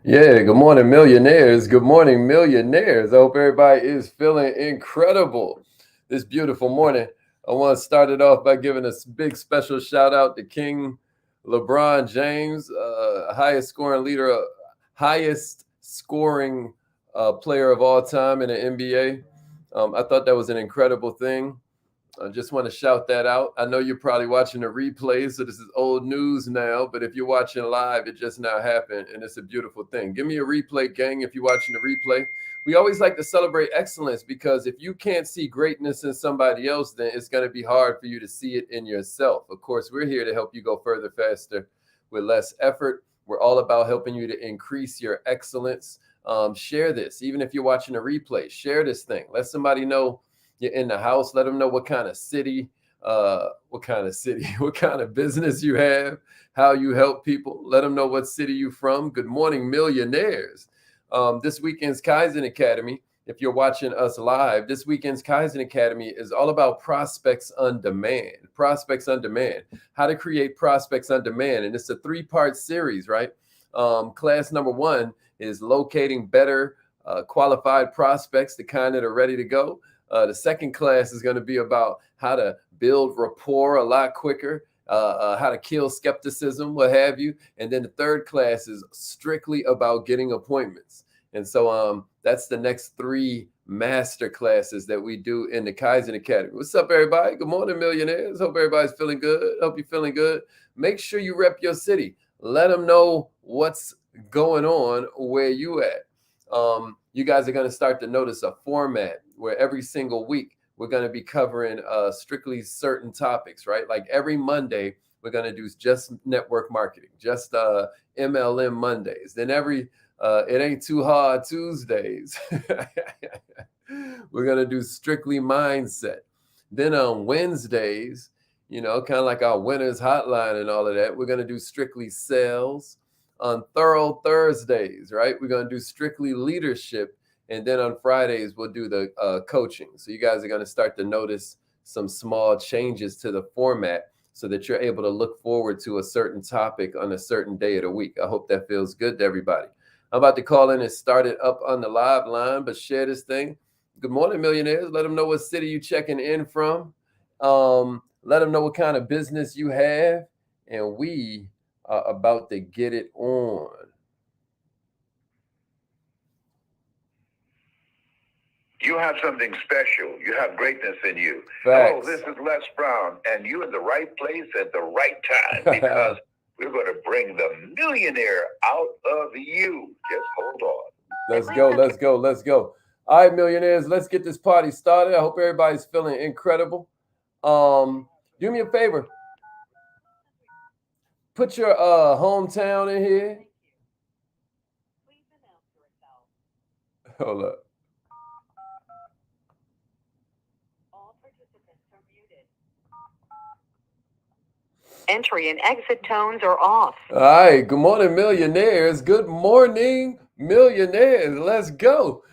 Yeah, good morning, millionaires. Good morning, millionaires. I hope everybody is feeling incredible this beautiful morning. I want to start it off by giving a big special shout out to King LeBron James, highest scoring player of all time in the NBA. I thought that was an incredible thing. I just want to shout that out. I know you're probably watching the replay, so this is old news now. But if you're watching live, it just now happened, and it's a beautiful thing. Give me a replay, gang, if you're watching the replay. We always like to celebrate excellence because if you can't see greatness in somebody else, then it's going to be hard for you to see it in yourself. Of course, we're here to help you go further, faster, with less effort. We're all about helping you to increase your excellence. Share this, even if you're watching a replay. Share this thing. Let somebody know you're in the house. Let them know what kind of city, what kind of business you have, how you help people. Let them know what city you from. Good morning, millionaires. This weekend's Kaizen Academy, if you're watching us live, this weekend's Kaizen Academy is all about prospects on demand. Prospects on demand. How to create prospects on demand. And it's a 3-part series, right? Class number 1 is locating better qualified prospects, the kind that are ready to go. The second class is going to be about how to build rapport a lot quicker, how to kill skepticism, what have you. And then the third class is strictly about getting appointments. And so that's the next 3 master classes that we do in the Kaizen Academy. What's up, everybody? Good morning, millionaires. Hope everybody's feeling good. Hope you're feeling good. Make sure you rep your city. Let them know what's going on where you at. You guys are going to start to notice a format where every single week we're going to be covering strictly certain topics, right? Like every Monday, we're going to do just network marketing, just MLM Mondays. Then it ain't too hard Tuesdays. We're going to do strictly mindset. Then on Wednesdays, kind of like our winners hotline and all of that, we're going to do strictly sales. On Thorough Thursdays, right? We're going to do strictly leadership. And then on Fridays, we'll do the coaching. So you guys are going to start to notice some small changes to the format so that you're able to look forward to a certain topic on a certain day of the week. I hope that feels good to everybody. I'm about to call in and start it up on the live line, but share this thing. Good morning, millionaires. Let them know what city you checking in from. Let them know what kind of business you have. And we are about to get it on. You have something special. You have greatness in you. Facts. Hello, this is Les Brown, and you're in the right place at the right time because we're going to bring the millionaire out of you. Just hold on. Let's go. All right, millionaires, let's get this party started. I hope everybody's feeling incredible. Do me a favor. Put your hometown in here. Hold up. Entry and exit tones are off. All right. Good morning, millionaires. Good morning, millionaires. Let's go.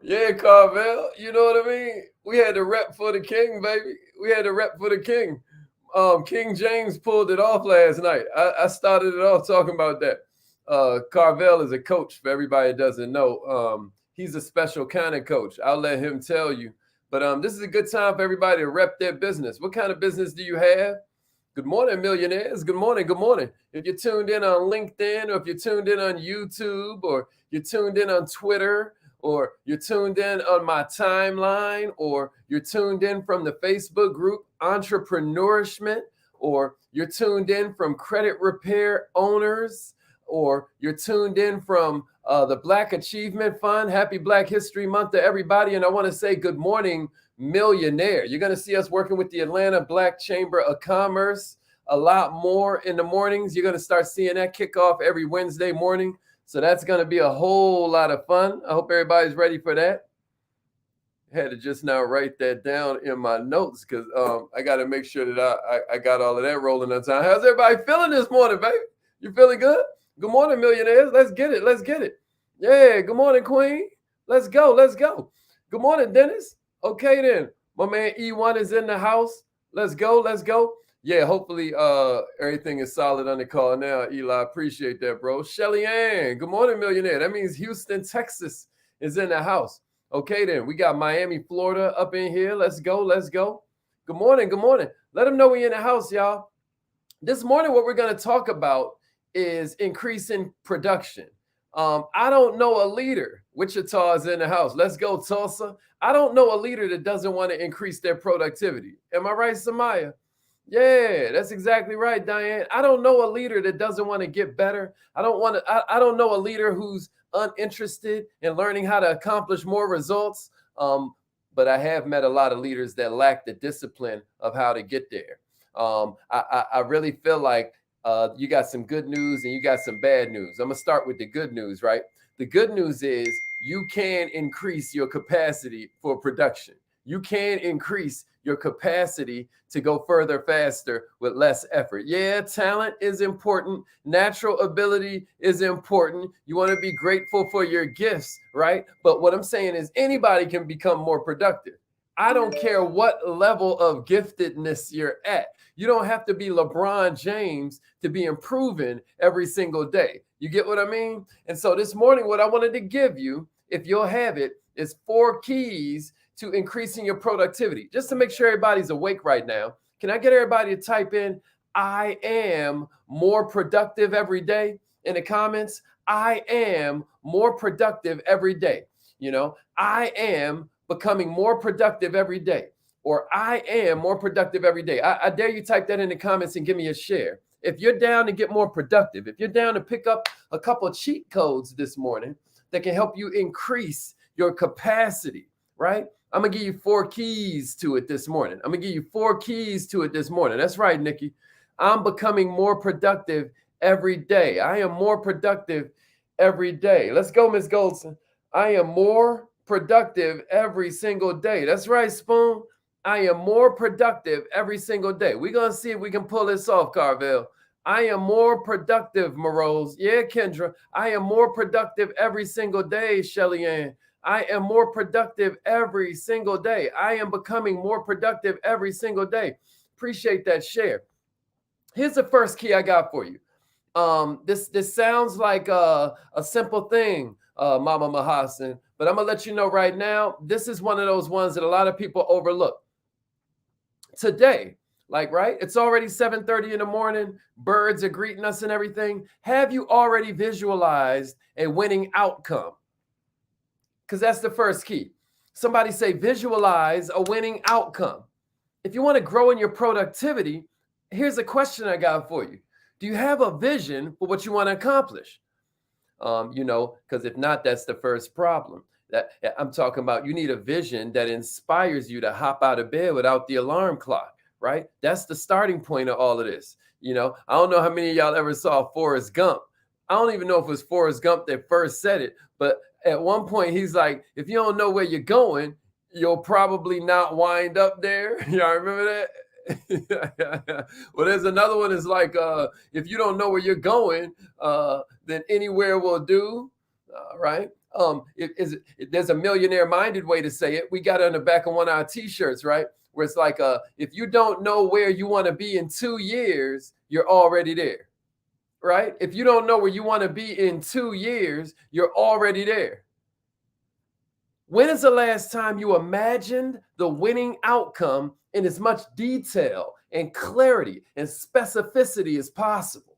Yeah, Carvel. You know what I mean? We had to rep for the king, baby. We had to rep for the king. King James pulled it off last night. I started it off talking about that. Carvel is a coach, for everybody that doesn't know. He's a special kind of coach. I'll let him tell you. But this is a good time for everybody to rep their business. What kind of business do you have? Good morning, millionaires. Good morning. Good morning. If you're tuned in on LinkedIn, or if you're tuned in on YouTube, or you're tuned in on Twitter, or you're tuned in on my timeline, or you're tuned in from the Facebook group Entrepreneurship, or you're tuned in from Credit Repair Owners, or you're tuned in from the Black Achievement Fund. Happy Black History Month to everybody. And I want to say good morning, millionaire. You're going to see us working with the Atlanta Black Chamber of Commerce a lot more in the mornings. You're going to start seeing that kick off every Wednesday morning. So that's going to be a whole lot of fun. I hope everybody's ready for that. I had to just now write that down in my notes because I got to make sure that I got all of that rolling on time. How's everybody feeling this morning, baby? You feeling good? Good morning, millionaires. Let's get it. Let's get it. Yeah. Good morning, Queen. Let's go. Let's go. Good morning, Dennis. Okay, then. My man E1 is in the house. Let's go. Let's go. Yeah, hopefully everything is solid on the call now. Eli, appreciate that, bro. Shelly Ann, good morning, millionaire. That means Houston, Texas is in the house. Okay, then we got Miami, Florida up in here. Let's go, let's go. Good morning, good morning. Let them know we in the house, y'all. This morning, what we're going to talk about is increasing production. I don't know a leader. Wichita is in the house. Let's go, Tulsa. I don't know a leader that doesn't want to increase their productivity. Am I right, Samaya? Yeah, that's exactly right, Diane. I don't know a leader that doesn't want to get better. I don't know a leader who's uninterested in learning how to accomplish more results. But I have met a lot of leaders that lack the discipline of how to get there. I really feel like you got some good news and you got some bad news. I'm gonna start with the good news, right? The good news is you can increase your capacity for production. You can increase your capacity to go further faster with less effort. Yeah, talent is important. Natural ability is important. You want to be grateful for your gifts, right? But what I'm saying is anybody can become more productive. I don't care what level of giftedness you're at. You don't have to be LeBron James to be improving every single day. You get what I mean? And so this morning, what I wanted to give you, if you'll have it, is 4 keys to increasing your productivity. Just to make sure everybody's awake right now, can I get everybody to type in, I am more productive every day in the comments? I am more productive every day. You know, I am becoming more productive every day, or I am more productive every day. I dare you type that in the comments and give me a share. If you're down to get more productive, if you're down to pick up a couple of cheat codes this morning that can help you increase your capacity, right? I'm going to give you 4 keys to it this morning. I'm going to give you 4 keys to it this morning. That's right, Nikki. I'm becoming more productive every day. I am more productive every day. Let's go, Miss Goldson. I am more productive every single day. That's right, Spoon. I am more productive every single day. We're going to see if we can pull this off, Carvel. I am more productive, Morose. Yeah, Kendra. I am more productive every single day, Shelly Ann. I am more productive every single day. I am becoming more productive every single day. Appreciate that share. Here's the first key I got for you. This sounds like a simple thing, Mama Mahasan, but I'm gonna let you know right now, this is one of those ones that a lot of people overlook. Today, like, right? It's already 7:30 in the morning. Birds are greeting us and everything. Have you already visualized a winning outcome? Because that's the first key. Somebody say visualize a winning outcome. If you want to grow in your productivity, here's a question I got for you. Do you have a vision for what you want to accomplish? Because if not, that's the first problem. That I'm talking about, you need a vision that inspires you to hop out of bed without the alarm clock, right? That's the starting point of all of this. I don't know how many of y'all ever saw Forrest Gump. I don't even know if it was Forrest Gump that first said it, but at one point he's like, if you don't know where you're going, you'll probably not wind up there. Y'all remember that? Well, there's another one is like, if you don't know where you're going, then anywhere will do, right? There's a millionaire minded way to say it. We got it on the back of one of our t-shirts, right? Where it's like, if you don't know where you want to be in 2 years, you're already there, right? If you don't know where you want to be in 2 years, you're already there. When is the last time you imagined the winning outcome in as much detail and clarity and specificity as possible?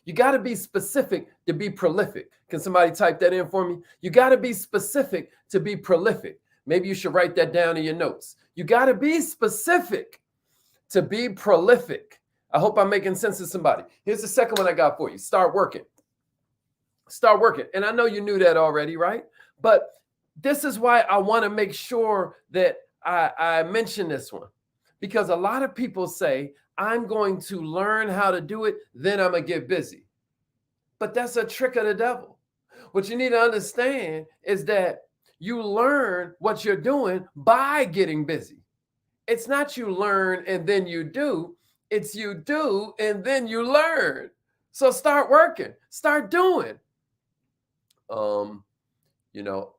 You got to be specific to be prolific. Can somebody type that in for me? You got to be specific to be prolific. Maybe you should write that down in your notes. You got to be specific to be prolific. I hope I'm making sense to somebody. Here's the second one I got for you. Start working. Start working. And I know you knew that already, right? But this is why I want to make sure that I mention this one. Because a lot of people say, I'm going to learn how to do it, then I'm going to get busy. But that's a trick of the devil. What you need to understand is that you learn what you're doing by getting busy. It's not you learn and then you do. It's you do and then you learn. So start working. Start doing.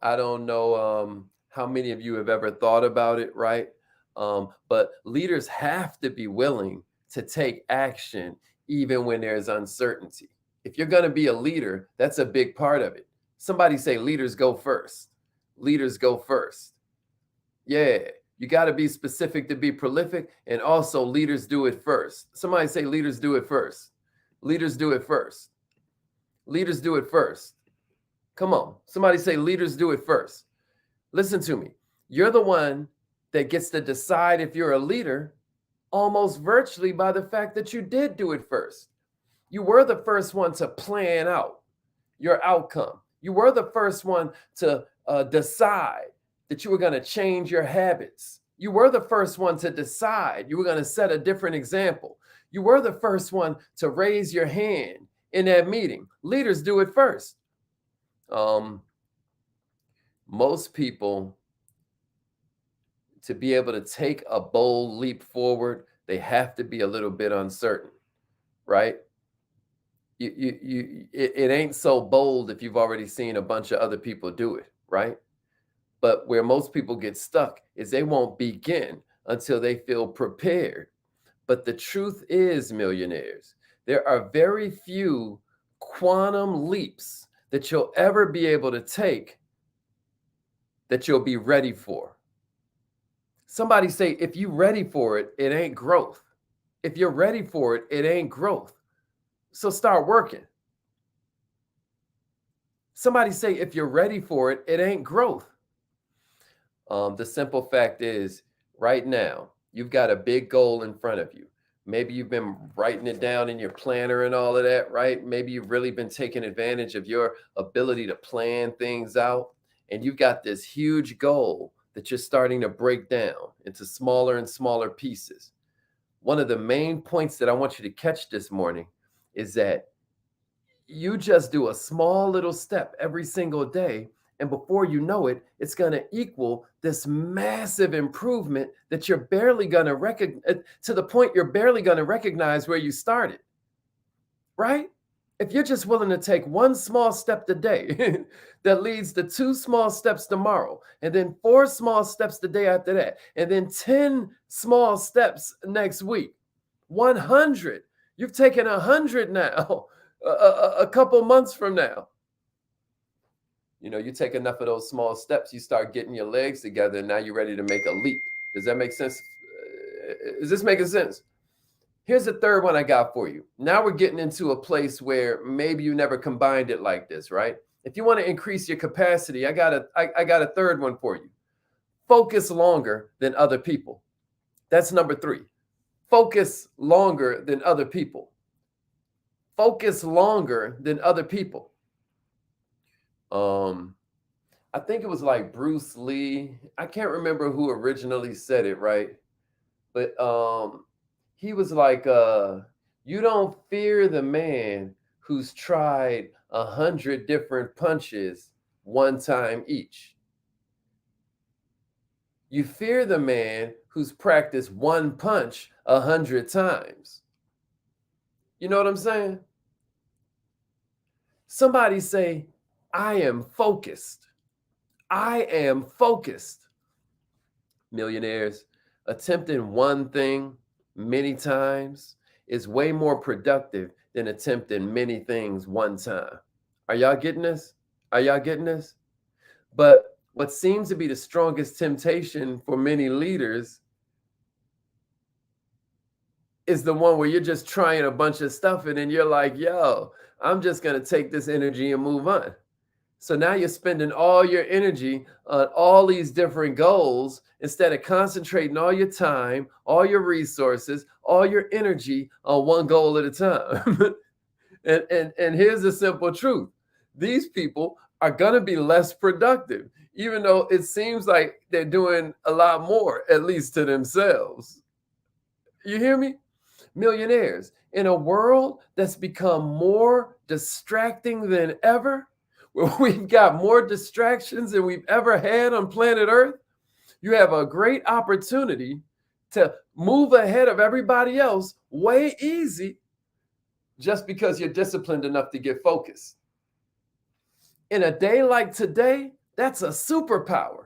I don't know how many of you have ever thought about it, right? But leaders have to be willing to take action even when there's uncertainty. If you're going to be a leader, that's a big part of it. Somebody say leaders go first. Leaders go first. Yeah, you got to be specific to be prolific, and also leaders do it first. Somebody say leaders do it first. Leaders do it first. Leaders do it first. Come on. Somebody say leaders do it first. Listen to me. You're the one that gets to decide if you're a leader almost virtually by the fact that you did do it first. You were the first one to plan out your outcome. You were the first one to decide that you were going to change your habits. You were the first one to decide you were going to set a different example. You were the first one to raise your hand in that meeting. Leaders do it first. Most people, to be able to take a bold leap forward, they have to be a little bit uncertain, right? It ain't so bold if you've already seen a bunch of other people do it, right? But where most people get stuck is they won't begin until they feel prepared. But the truth is, millionaires, there are very few quantum leaps that you'll ever be able to take that you'll be ready for. Somebody say, if you're ready for it, it ain't growth. If you're ready for it, it ain't growth. So start working. Somebody say, if you're ready for it, it ain't growth. The simple fact is, right now, you've got a big goal in front of you. Maybe you've been writing it down in your planner and all of that, right? Maybe you've really been taking advantage of your ability to plan things out. And you've got this huge goal that you're starting to break down into smaller and smaller pieces. One of the main points that I want you to catch this morning is that you just do a small little step every single day. And before you know it, it's going to equal this massive improvement that you're barely going to recognize, to the point you're barely going to recognize where you started, right? If you're just willing to take one small step today that leads to 2 small steps tomorrow, and then 4 small steps the day after that, and then 10 small steps next week, 100, you've taken 100 now, a couple months from now. You know, you take enough of those small steps, you start getting your legs together, and now you're ready to make a leap. Does that make sense? Is this making sense? Here's the third one I got for you. Now we're getting into a place where maybe you never combined it like this, right? If you want to increase your capacity, I got a third one for you. Focus longer than other people. That's number 3. Focus longer than other people. Focus longer than other people. I think it was like Bruce Lee. I can't remember who originally said it, right? But he was like, you don't fear the man who's tried 100 different punches one time each. You fear the man who's practiced one punch 100 times. You know what I'm saying? Somebody say, I am focused. I am focused. Millionaires, attempting one thing many times is way more productive than attempting many things one time. Are y'all getting this? Are y'all getting this? But what seems to be the strongest temptation for many leaders is the one where you're just trying a bunch of stuff and then you're like, yo, I'm just going to take this energy and move on. So now you're spending all your energy on all these different goals instead of concentrating all your time, all your resources, all your energy on one goal at a time. and here's the simple truth. These people are going to be less productive, even though it seems like they're doing a lot more, at least to themselves. You hear me? Millionaires, in a world that's become more distracting than ever, where we've got more distractions than we've ever had on planet Earth, you have a great opportunity to move ahead of everybody else way easy just because you're disciplined enough to get focused. In a day like today, that's a superpower.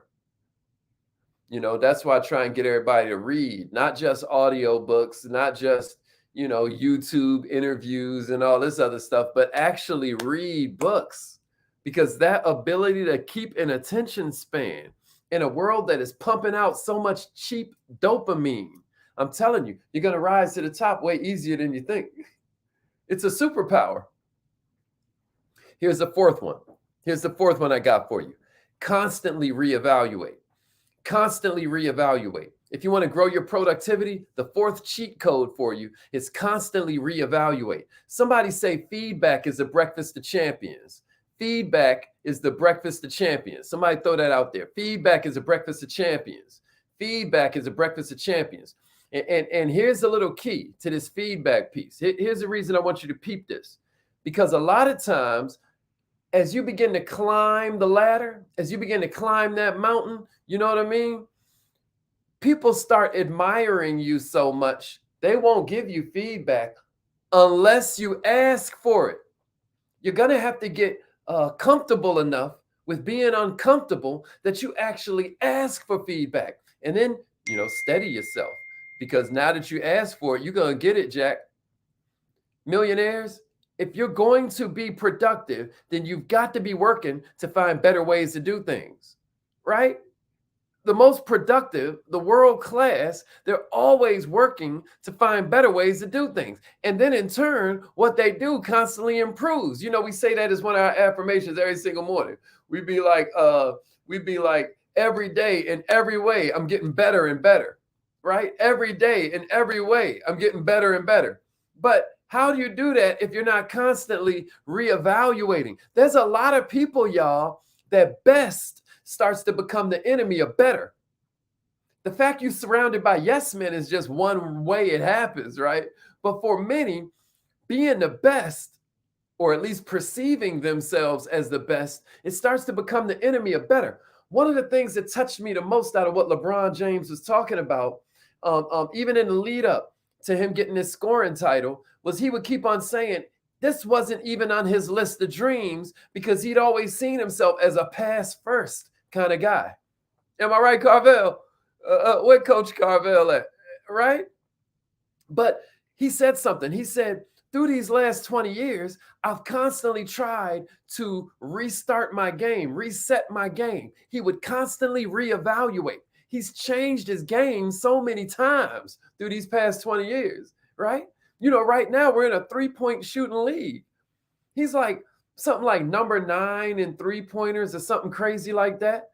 You know, that's why I try and get everybody to read, not just audio books, not just, YouTube interviews and all this other stuff, but actually read books, because that ability to keep an attention span in a world that is pumping out so much cheap dopamine, I'm telling you, you're going to rise to the top way easier than you think. It's a superpower. Here's the fourth one. Here's the fourth one I got for you. Constantly reevaluate. Constantly reevaluate. If you want to grow your productivity, the fourth cheat code for you is constantly reevaluate. Somebody say feedback is the breakfast of champions. Feedback is the breakfast of champions. Somebody throw that out there. Feedback is a breakfast of champions. Feedback is a breakfast of champions. And here's a little key to this feedback piece. Here's the reason I want you to peep this. Because a lot of times, as you begin to climb the ladder, as you begin to climb that mountain, you know what I mean? People start admiring you so much, they won't give you feedback unless you ask for it. You're going to have to get comfortable enough with being uncomfortable that you actually ask for feedback. And then, steady yourself, because now that you ask for it, you're going to get it, Jack. Millionaires, if you're going to be productive, then you've got to be working to find better ways to do things, right? The most productive, the world class, they're always working to find better ways to do things. And then in turn, what they do constantly improves. We say that as one of our affirmations every single morning. We'd be like, every day in every way, I'm getting better and better, right? Every day in every way, I'm getting better and better. But how do you do that if you're not constantly reevaluating? There's a lot of people, y'all, that best starts to become the enemy of better. The fact you're surrounded by yes men is just one way it happens, right? But for many, being the best, or at least perceiving themselves as the best, it starts to become the enemy of better. One of the things that touched me the most out of what LeBron James was talking about, even in the lead up to him getting his scoring title, was he would keep on saying this wasn't even on his list of dreams, because he'd always seen himself as a pass first kind of guy. Am I right, Carvel? Where Coach Carvel at? Right? But he said something. He said, through these last 20 years, I've constantly tried to restart my game, reset my game. He would constantly reevaluate. He's changed his game so many times through these past 20 years, right? Right now we're in a 3-point shooting league. He's like something like number 9 in 3-pointers or something crazy like that.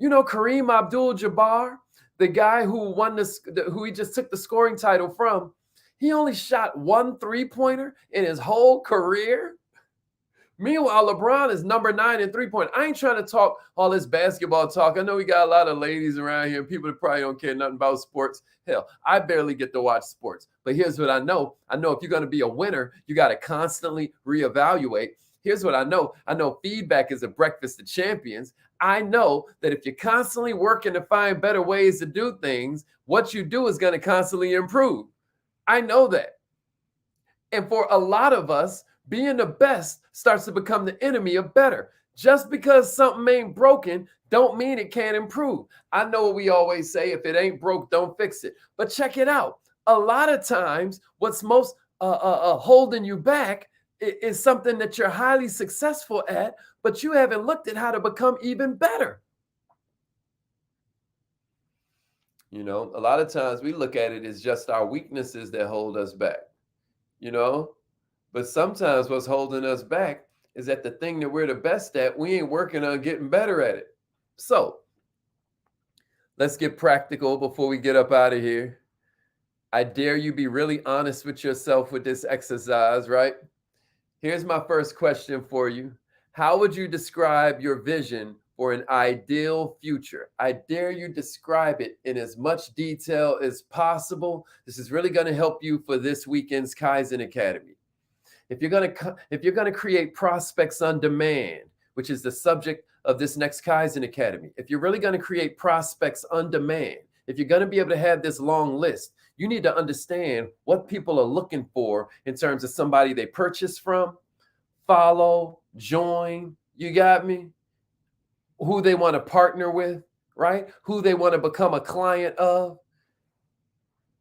Kareem Abdul-Jabbar, the guy who who he just took the scoring title from, he only shot 1 3-pointer in his whole career. Meanwhile, LeBron is number 9 in 3-point. I ain't trying to talk all this basketball talk. I know we got a lot of ladies around here, people that probably don't care nothing about sports. Hell, I barely get to watch sports. But here's what I know. I know if you're going to be a winner, you got to constantly reevaluate. Here's what I know. I know feedback is a breakfast of champions. I know that if you're constantly working to find better ways to do things, what you do is going to constantly improve. I know that. And for a lot of us, being the best starts to become the enemy of better. Just because something ain't broken don't mean it can't improve. I know what we always say, if it ain't broke, don't fix it. But check it out. A lot of times, what's most holding you back is something that you're highly successful at, but you haven't looked at how to become even better. A lot of times we look at it as just our weaknesses that hold us back, But sometimes what's holding us back is that the thing that we're the best at, we ain't working on getting better at it. So let's get practical before we get up out of here. I dare you be really honest with yourself with this exercise, right? Here's my first question for you. How would you describe your vision for an ideal future? I dare you describe it in as much detail as possible. This is really going to help you for this weekend's Kaizen Academy. If you're going to create prospects on demand, which is the subject of this next Kaizen Academy, if you're really going to create prospects on demand, if you're going to be able to have this long list, you need to understand what people are looking for in terms of somebody they purchase from, follow, join, you got me? Who they want to partner with, right? Who they want to become a client of.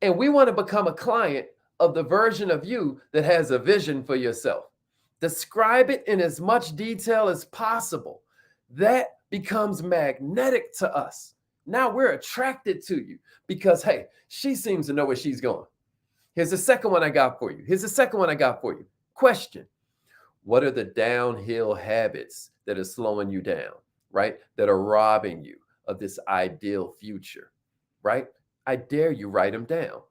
And we want to become a client of the version of you that has a vision for yourself. Describe it in as much detail as possible. That becomes magnetic to us. Now we're attracted to you because, hey, she seems to know where she's going. Here's the second one I got for you. Question: what are the downhill habits that are slowing you down, right? That are robbing you of this ideal future, right? I dare you write them down.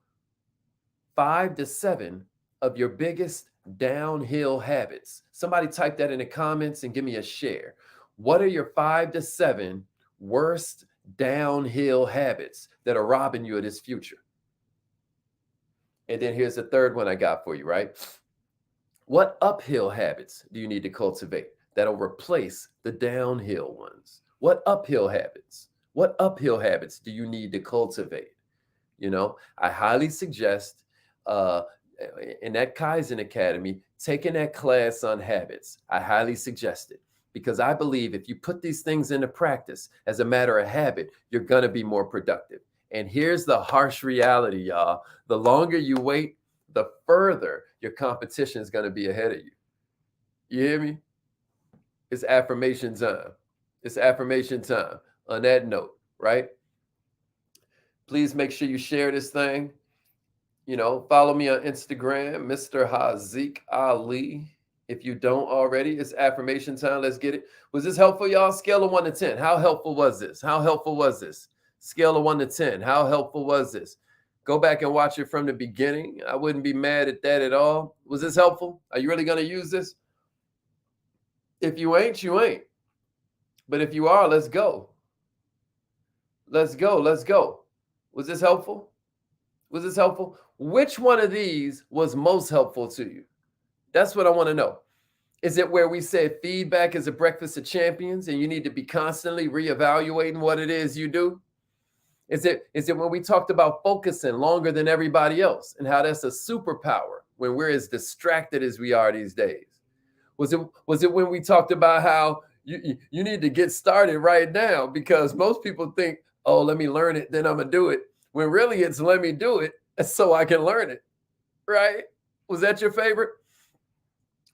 5 to 7 of your biggest downhill habits. Somebody type that in the comments and give me a share. What are your 5 to 7 worst downhill habits that are robbing you of this future? And then here's the third one I got for you, right? What uphill habits do you need to cultivate that'll replace the downhill ones? What uphill habits do you need to cultivate? You know, I highly suggest in that Kaizen Academy, taking that class on habits. I highly suggest it because I believe if you put these things into practice as a matter of habit, you're going to be more productive. And here's the harsh reality, y'all. The longer you wait, the further your competition is going to be ahead of you. You hear me? It's affirmation time. It's affirmation time. On that note, right? Please make sure you share this thing. You know, follow me on Instagram, Mr. Haziq Ali. If you don't already, it's affirmation time. Let's get it. Was this helpful, y'all? Scale of 1 to 10. How helpful was this? Scale of 1 to 10. How helpful was this? Go back and watch it from the beginning. I wouldn't be mad at that at all. Was this helpful? Are you really going to use this? If you ain't, you ain't. But if you are, let's go. Let's go. Was this helpful? Which one of these was most helpful to you? That's what I want to know. Is it where we said feedback is a breakfast of champions and you need to be constantly reevaluating what it is you do? Is it when we talked about focusing longer than everybody else and how that's a superpower when we're as distracted as we are these days? Was it when we talked about how you need to get started right now because most people think, oh, let me learn it, then I'm going to do it. When really it's let me do it so I can learn it, right? Was that your favorite?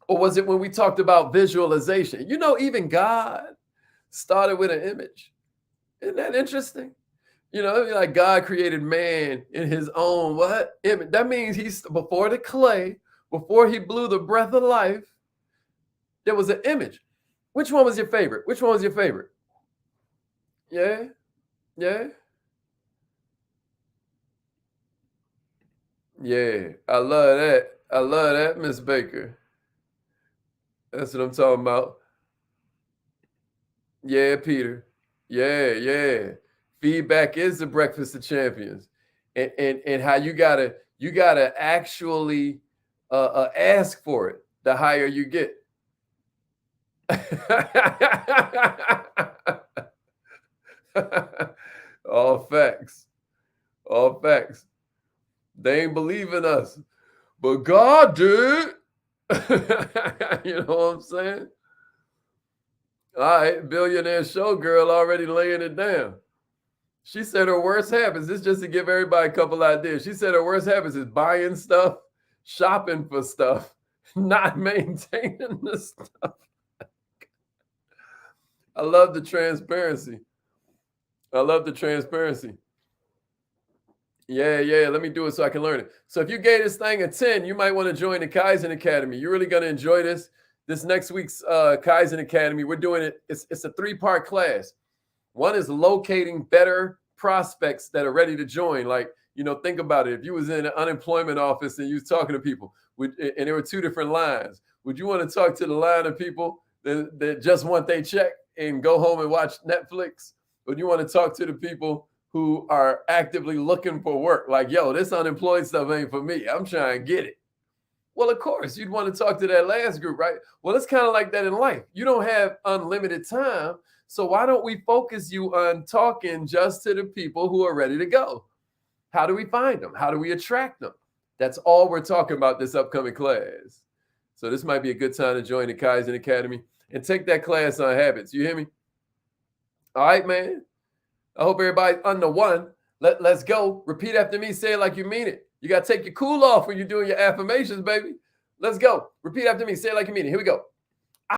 Or was it when we talked about visualization? You know, even God started with an image. Isn't that interesting? You know, like God created man in his own what? Image. That means he's before the clay, before he blew the breath of life, there was an image. Which one was your favorite? Yeah. Yeah, I love that, Miss Baker. That's what I'm talking about. Yeah, Peter. Yeah. Feedback is the breakfast of champions. And how you gotta actually ask for it the higher you get. All facts. They ain't believe in us, but God did. You know what I'm saying? All right, billionaire showgirl already laying it down. She said her worst habits, this just to give everybody a couple ideas. She said her worst habits is buying stuff, shopping for stuff, not maintaining the stuff. I love the transparency. Yeah, let me do it so I can learn it. So if you gave this thing a 10, you might want to join the Kaizen Academy. You're really going to enjoy this. This next week's Kaizen Academy, we're doing it. It's a 3-part class. One is locating better prospects that are ready to join. Like, you know, think about it. If you was in an unemployment office and you was talking to people, and there were 2 different lines, would you want to talk to the line of people that just want their check and go home and watch Netflix? Or do you want to talk to the people who are actively looking for work? Like, yo, this unemployed stuff ain't for me. I'm trying to get it. Well, of course, you'd want to talk to that last group, right? Well, it's kind of like that in life. You don't have unlimited time. So why don't we focus you on talking just to the people who are ready to go? How do we find them? How do we attract them? That's all we're talking about this upcoming class. So this might be a good time to join the Kaizen Academy and take that class on habits. You hear me? All right, man. I hope everybody under one. Let's go. Repeat after me. Say it like you mean it. You got to take your cool off when you're doing your affirmations, baby. Let's go. Repeat after me. Say it like you mean it. Here we go.